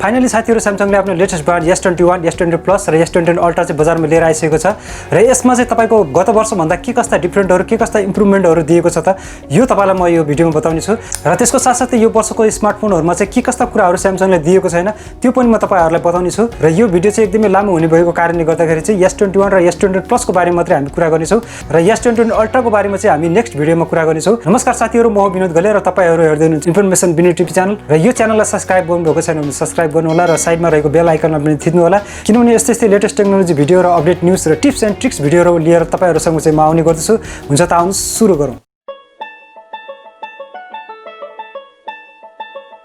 Finally साथीहरु Samsungले आफ्नो latest brand S21, S21 Plus र S21 Ultra चाहिँ बजारमा लिएर आइसकेको छ र यसमा चाहिँ तपाईको गत वर्ष भन्दा के कस्ता डिफरेन्टहरु के कस्ता इम्प्रुभमेन्टहरु दिएको छ त यो तपाईलाई म यो भिडियोमा बताउने छु र त्यसको साथसाथै यो वर्षको स्मार्टफोनहरुमा चाहिँ के कस्ता कुराहरु Samsungले दिएको छैन त्यो पनि म तपाईहरुलाई बताउने छु र यो भिडियो चाहिँ एकदमै लामो हुने भएको कारणले गर्दाखेरि चाहिँ S21 र S21 Plus को बारेमा मात्रै हामी कुरा गर्ने छौं र S21 Ultra को बारेमा चाहिँ हामी नेक्स्ट भिडियोमा कुरा गर्ने छौं। नमस्कार साथीहरु, म बिनोद गले र तपाईहरु हेर्दै हुनुहुन्छ इन्फर्मेसन बिनोद टिभी च्यानल र यो च्यानललाई सब्स्क्राइब गर्नुभएको छैन भने सब्स्क्राइब गर्नु होला र साइडमा रहेको बेल आइकनमा पनि थिच्नु होला किनभने यस्तै लेटेस्ट टेक्नोलोजी भिडियो र अपडेट न्यूज र टिप्स एन्ड ट्रिक्स भिडियोहरु लिएर तपाईहरुसँग चाहिँ म आउने गर्छु। हुन्छ त आउनु सुरु गरौँ।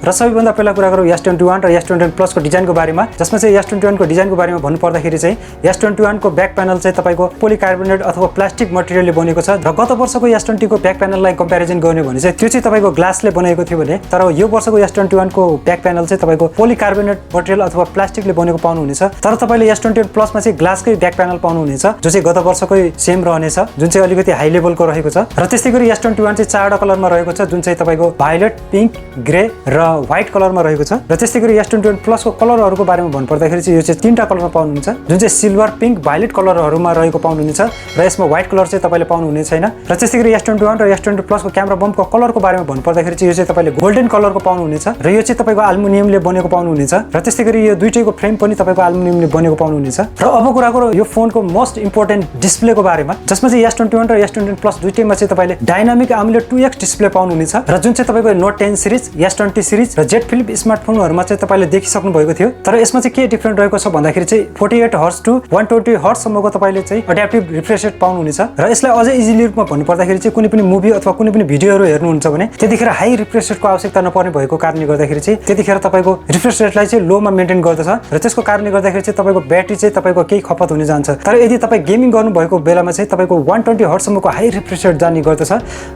र सबैभन्दा पहिला कुरा गरौँ S21 र S21 Plus को डिजाइनको बारेमा, जसमा चाहिँ S21 को डिजाइनको बारेमा भन्नु पर्दाखेरि चाहिँ S21 को ब्याक प्यानल चाहिँ तपाईको पोलिकार्बोनेट अथवा प्लास्टिक मटेरियलले बनेको छ र गत वर्षको S20 को ब्याक प्यानललाई कम्प्यारिजन गर्ने भने चाहिँ त्यो चाहिँ तपाईको ग्लासले बनेको थियो भने तर यो वर्षको S21 को ब्याक प्यानल चाहिँ तपाईको पोलिकार्बोनेट मटेरियल अथवा प्लास्टिकले बनेको पाउनु हुनेछ। तर तपाईले S21 Plus मा चाहिँ ग्लासकै ब्याक प्यानल पाउनु हुनेछ जो चाहिँ गत वर्षकै सेम रहनेछ, जुन चाहिँ अलिकति हाई लेभलको रहेको छ र त्यसैगरी S21 चाहिँ चारवटा कलरमा रहेको छ जुन चाहिँ तपाईको भायोलेट, पिंक, ग्रे र व्हाइट कलरमा रहेको छ र त्यसैगरी S21 Plus को कलरहरुको बारेमा भन्नुपर्दाखेरि चाहिँ यो चाहिँ तीनटा कलरमा पाउनुहुन्छ जुन चाहिँ सिल्भर, पिंक, भायोलेट कलरहरुमा रहेको पाउनुहुनेछ र यसमा व्हाइट कलर चाहिँ तपाईले पाउनु हुने छैन। र त्यसैगरी S21 र S21 Plus को क्यामेरा बम्पको कलरको बारेमा भन्नुपर्दाखेरि चाहिँ यो चाहिँ तपाईले गोल्डन कलरको पाउनु हुनेछ र यो चाहिँ तपाईको एल्युमिनियमले बनेको पाउनु हुनेछ र त्यसैगरी यो दुईटैको फ्रेम पनि तपाईको एल्युमिनियमले बनेको पाउनु हुनेछ। र अब कुरा गरौँ यो फोनको मोस्ट इम्पोर्टेन्ट डिस्प्लेको बारेमा, जसमा चाहिँ S21 र S21 Plus दुईटैमा चाहिँ तपाईले डायनामिक AMOLED 2x डिस्प्ले पाउनु हुनेछ र जुन चाहिँ तपाईको Note 10 सिरिज, S20 सिरिज र Z Flip स्मार्टफोनहरुमा चाहिँ तपाईले देखिसक्नु भएको थियो। तर यसमा चाहिँ के डिफरेन्ट रहेको छ भन्दाखेरि चाहिँ 48 हर्ट्ज टु 120 हर्ट्ज सम्मको तपाईले चाहिँ एड्याप्टिभ रिफ्रेश रेट पाउनु हुनेछ र यसलाई अझै इजिली रूपमा भन्नु पर्दाखेरि चाहिँ कुनै पनि मुभी अथवा कुनै पनि भिडियोहरु हेर्नुहुन्छ भने त्यतिखेर हाई रिफ्रेश रेटको आवश्यकता नपर्ने भएको कारणले गर्दाखेरि चाहिँ त्यतिखेर तपाईको रिफ्रेश रेटलाई चाहिँ लो मा मेन्टेन गर्दछ र त्यसको कारणले गर्दाखेरि चाहिँ तपाईको ब्याट्री चाहिँ तपाईको केही खपत हुने जान्छ। तर यदि तपाई गेमिङ गर्नु भएको बेलामा चाहिँ तपाईको 120 हर्ट्ज सम्मको हाई रिफ्रेश रेट जाने गर्दछ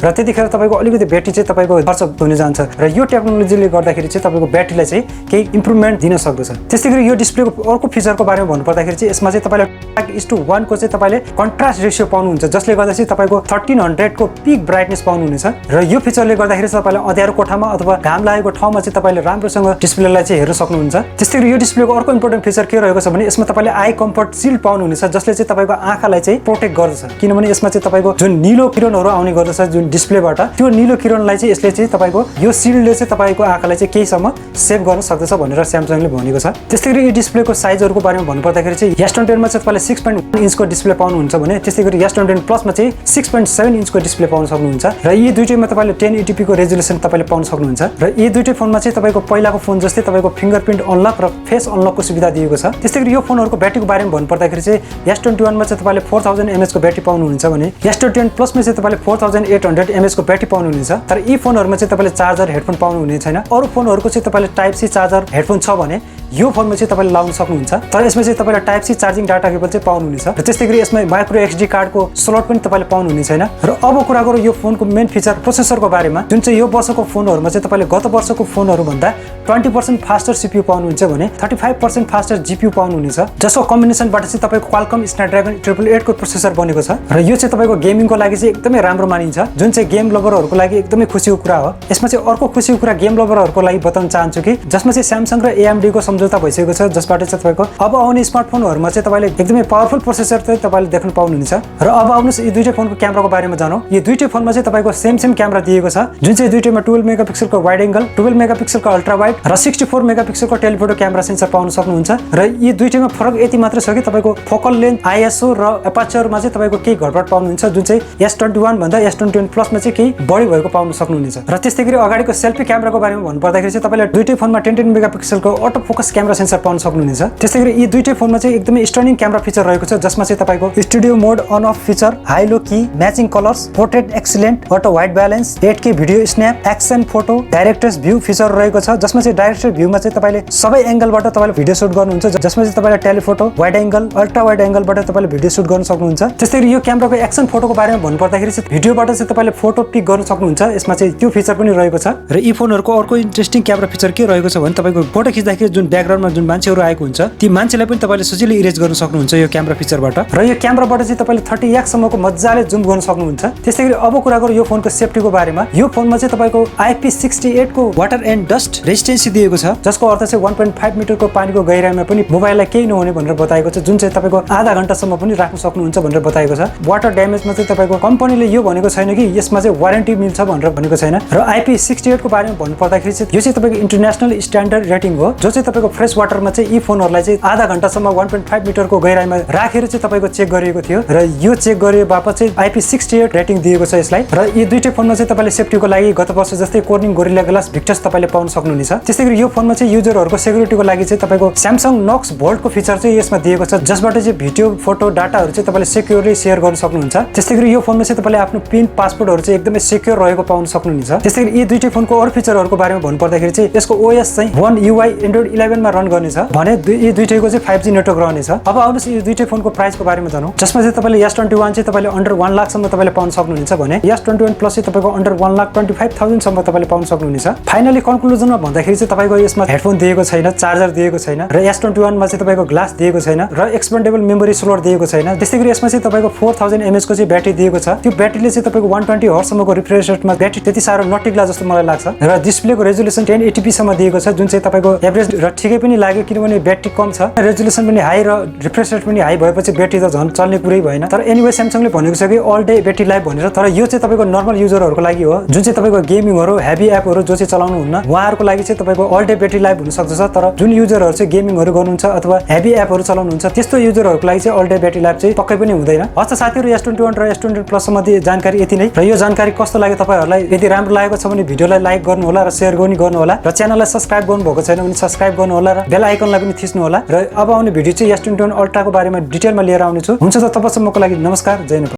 र त्यतिखेर तपाईको अलिकति ब्याट्री चाहिँ तपाईको खर्च हुने जान्छ र यो टेक्नोलोजीले गर्दाखेरि चाहिँ तपाईको ब्याट्रीलाई चाहिँ केही इम्प्रुभमेन्ट दिन सक्दछ। त्यसैगरी यो डिस्प्लेको अर्को फिचरको बारेमा भन्नुपर्दाखेरि चाहिँ यसमा चाहिँ तपाईले 1:1 को चाहिँ तपाईले कन्ट्रास्ट रेशियो पाउनुहुन्छ जसले गर्दा चाहिँ तपाईको 1300 को पिक ब्राइटनेस पाउनु हुनेछ र यो फिचरले गर्दाखेरि तपाईले अँध्यारो कोठामा अथवा घाम लागेको ठाउँमा चाहिँ तपाईले राम्रोसँग डिस्प्लेलाई चाहिँ हेर्न सक्नुहुन्छ। त्यसैगरी यो डिस्प्लेको अर्को इम्पोर्टेन्ट फिचर के रहेको छ भने यसमा तपाईले आई कम्फर्ट शिल्ड पाउनु हुनेछ जसले चाहिँ तपाईको आँखालाई चाहिँ प्रोटेक्ट गर्दछ किनभने यसमा चाहिँ तपाईको जुन नीलो किरणहरु आउने गर्दछ जुन डिस्प्लेबाट त्यो नीलो किरणलाई चाहिँ यसले चाहिँ तपाईको यो शिल्डले चाहिँ तपाईको आँखालाई चाहिँ केहीसम्म सेभ गर्न सक्दछ भनेर Samsungले भनेको छ। त्यसैगरी यो डिस्प्लेको साइजहरुको बारेमा भन्नुपर्दाखेरि चाहिँ S21 मा चाहिँ तपाईले 6.1 इन्चको डिस्प्ले पाउनुहुन्छ भने त्यसैगरी S21 Plus मा चाहिँ 6.7 इन्चको डिस्प्ले पाउन सक्नुहुन्छ र यी दुईटैमा तपाईले 1080p को रेजोल्युसन तपाईले पाउन सक्नुहुन्छ र यी दुईटै फोनमा चाहिँ तपाईको पहिलाको फोन जस्तै तपाईको फिंगरप्रिन्ट अनलक र फेस अनलकको सुविधा दिएको छ। त्यसैगरी यो फोनहरुको ब्याट्रीको बारेमा भन्नुपर्दाखेरि चाहिँ S21 मा चाहिँ तपाईले 4000 mAh को ब्याट्री पाउनुहुन्छ भने S21 Plus मा चाहिँ तपाईले 4800 mAh को ब्याट्री पाउनुहुनेछ। तर यी फोनहरुमा चाहिँ तपाईले चार्जर हेडफोन पाउनु हुने छैन। अरु फोनहरुको चाहिँ तपाईले टाइप सी चार्जर हेडफोन छ भने यो फोनमा चाहिँ तपाईले लाउन सक्नुहुन्छ तर यसमा चाहिँ तपाईले type C charging data cable चाहिँ पाउनु हुनेछ र त्यसैगरी यसमा माइक्रो एसडी कार्डको स्लट पनि तपाईले पाउनु हुने छैन। र अब कुरा गरौँ यो फोनको मेन फिचर प्रोसेसरको बारेमा, जुन चाहिँ यो वर्षको फोनहरुमा चाहिँ तपाईले गत वर्षको फोनहरु भन्दा 20% फास्टर सीपीयू पाउनुहुन्छ भने 35% फास्टर जीपीयू पाउनु हुनेछ जसको कम्बिनेसनबाट चाहिँ तपाईको क्वालकम स्न्यापड्र्यागन 888 को प्रोसेसर बनेको छ र यो चाहिँ तपाईको गेमिङको लागि चाहिँ एकदमै राम्रो मानिन्छ जुन चाहिँ गेम लभरहरुको लागि एकदमै खुसीको कुरा हो। यसमा चाहिँ अर्को खुसीको कुरा गेम लभरहरुको लागि बताउन चाहन्छु कि जसमा चाहिँ Samsung र AMD को सम्झौता भइसकेको छ जसबाट चाहिँ तपाईको अब आउने स्मार्टफोनहरुमा चाहिँ तपाईले एकदमै पावरफुल प्रोसेसर चाहिँ तपाईले देख्न पाउनुहुन्छ। र अब आउनुस् यी दुईटै फोनको क्यामेराको बारेमा जानौं। यो दुईटै फोनमा चाहिँ तपाईको सेम क्यामेरा दिएको छ जुन चाहिँ दुईटैमा 12 मेगापिक्सलको वाइड एंगल, 12 मेगापिक्सलको अल्ट्रा वाइड र 64 मेगापिक्सलको टेलिफोटो क्यामेरा सेन्सर पाउन सक्नुहुन्छ र यी दुईटैमा फरक यति मात्र छ कि तपाईको फोकल लेन्थ, आईएसओ र एपर्चरमा चाहिँ तपाईको केही घटबड पाउनुहुन्छ जुन चाहिँ S21 भन्दा S21 Plus मा चाहिँ केही बढी भएको पाउन सक्नुहुनेछ। र त्यसैगरी अगाडिको सेल्फी क्यामेराको बारेमा भन्नुपर्दाखेरि चाहिँ तपाईले दुईटै फोनमा 10 मेगापिक्सलको अटो फोकस क्यामेरा सेन्सर पाउन सक्नुहुनेछ। त्यसैगरी यी दुईटै फोनमा चाहिँ एकदमै स्टनिङ क्यामेरा फिचर रहेको छ जसमा चाहिँ तपाईको studio mode on off feature, high low key, matching colours, portrait excellent, auto white balance, 8K video snap, action photo, directors view feature रहेको छ जसमा चाहिँ डाइरेक्टर भ्यूमा चाहिँ तपाईले सबै एंगलबाट तपाईले भिडियो सुट गर्नुहुन्छ जसमा चाहिँ तपाईले telephoto, wide angle, ultra wide एंगलबाट तपाईले भिडियो सुट गर्न सक्नुहुन्छ। त्यसैगरी यो क्यामेराको एक्सन फोटोको बारेमा भन्नुपर्दाखेरि चाहिँ भिडियोबाट चाहिँ तपाईले फोटो पिक गर्न सक्नुहुन्छ, यसमा चाहिँ त्यो फिचर पनि रहेको छ। र यी फोनहरुको अर्को इन्ट्रेस्टिङ क्यामेरा फिचर के रहेको छ भने तपाईको फोटो खिच्दाखेरि जुन ब्याकग्राउन्डमा जुन मान्छेहरू आएको हुन्छ ती मान्छेलाई पनि तपाईले सजिलै इरेज गर्न सक्नुहुन्छ यो क्यामेरा फिचरबाट। र यो क्यामेराबाट चाहिँ तपाईले 30x सम्मको मजाले जुम गर्न सक्नुहुन्छ। त्यसैगरी अब कुरा गरौँ यो फोनको सेफ्टीको बारेमा। यो फोनमा चाहिँ तपाईको IP68 को वाटर एन्ड डस्ट रेजिस्टेन्सी दिएको छ, जसको अर्थ चाहिँ 1.5 मिटरको पानीको गहिराइमा पनि मोबाइललाई केही नहुने भनेर बताएको छ, जुन चाहिँ तपाईको आधा घण्टासम्म पनि राख्न सक्नुहुन्छ भनेर बताएको छ। वाटर ड्यामेजमा चाहिँ तपाईको कम्पनीले यो भनेको छैन कि यसमा चाहिँ वारेन्टी मिल्छ भनेर भनेको छैन। र IP68 को बारेमा भन्नु पर्दाखेरि चाहिँ यो चाहिँ तपाईको इन्टरनेसनल स्ट्यान्डर्ड रेटिङ हो, जो चाहिँ तपाईको फ्रेश वाटरमा चाहिँ यी फोनहरुलाई चाहिँ आधा घण्टासम्म 1.5 मिटरको गहिराइमा राखेर चाहिँ तपाईको चेक गरिएको थियो र यो चेक गरिए बापत चाहिँ IP68 रेटिङ दिएको छ यसलाई। र यी दुईटै फोनमा चाहिँ तपाईले सेफ्टीको लागि गत वर्ष जस्तै कोर्निङ गोरिल्ला ग्लास भिक्टस तपाईले पाउन सक्नुहुनेछ। त्यसैगरी यो फोनमा चाहिँ युजरहरुको सेक्युरिटीको लागि चाहिँ तपाईको Samsung Knox Vault को फिचर चाहिँ यसमा दिएको छ, जसबाट चाहिँ भिडियो फोटो डाटाहरु चाहिँ तपाईले सेक्युरली शेयर गर्न सक्नुहुन्छ। त्यसैगरी यो फोनमा चाहिँ तपाईले आफ्नो पिन पासवर्डहरु चाहिँ एकदमै सेक्युर रहेको पाउन सक्नुहुनेछ। त्यसैगरी यी दुईटै फोनको अरु फिचरहरुको बारेमा भन्नु पर्दाखेरि चाहिँ यसको OS चाहिँ One UI Android 11 मा रन गर्नेछ भने यी दुईटैको चाहिँ 5G नेटवर्क रहनेछ। अब आउनुस् यी दुईटै फोनको प्राइसको बारेमा जानौं, जसमा चाहिँ तपाईले S21 चाहिँ तपाईले अन्डर 1 लाख सम्म तपाईले पाउन सक्नुहुनेछ भने S21 प्लस चाहिँ तपाईको अन्डर 1,25,000 सम्म तपाईले पाउन सक्नुहुनेछ। फाइनली कन्क्लुजनमा भन्दाखेरि चाहिँ तपाईको यसमा हेडफोन दिएको छैन, चार्जर दिएको छैन र S21 मा चाहिँ तपाईको ग्लास दिएको छैन र एक्सपेन्डेबल मेमोरी स्लोट दिएको छैन। त्यसैगरी यसमा चाहिँ तपाईको 4000 mAh को चाहिँ ब्याट्री दिएको छ। त्यो ब्याट्रीले चाहिँ तपाईको 120 हर्ट्ज सम्मको रिफ्रेश रेटमा ब्याट्री त्यति साह्रो नटिक्ला जस्तो मलाई लाग्छ र डिस्प्लेको रेजोल्युसन 1080p सम्म दिएको छ, जुन चाहिँ तपाईको एभरेज र ठिकै पनि लाग्यो किनभने ब्याट्री कम छ, रेजोल्युसन पनि हाई र रिफ्रेश रेट पनि हाई भएपछि ब्याट्री त झन् चल्ने कुरै भएन। तर एनीवे Samsungले भनेको छ कि अल डे ब्याट्री लाइफ भनेर, तर यो चाहिँ तपाईको नर्मल युजरहरुको लागि हो, जुन चाहिँ तपाईको गेमिङहरु हेभी एपहरु जो चाहिँ चलाउनु हुन्न उहाँहरुको लागि चाहिँ तपाईको अल डे ब्याट्री लाइफ हुन सक्छ। तर जुन युजरहरु चाहिँ गेमिङहरु गर्नुहुन्छ अथवा हेभी एपहरु चलाउनुहुन्छ त्यस्तो युजरहरुको लागि चाहिँ अल डे ब्याट्री लाइफ चाहिँ पक्कै पनि हुँदैन। हस् त साथीहरु, S21 र S21 प्लस सम्बन्धी जानकारी यति नै र यो जानकारी कस्तो लाग्यो तपाईहरुलाई? यदि राम्रो लागेको छ भने भिडियोलाई लाइक गर्नु होला र शेयर गर्नु होला र च्यानललाई सब्स्क्राइब गर्नु भएको छैन भने सब्स्क्राइब गर्नु होला र बेल आइकनलाई पनि थिच्नु होला। र अब आउने भिडियो चाहिँ S21 अल्ट्राको बारेमा डिटेलमा लिएर आउने छु। हुन्छ त तबसम्मको लागि नमस्कार, जय नेपाल।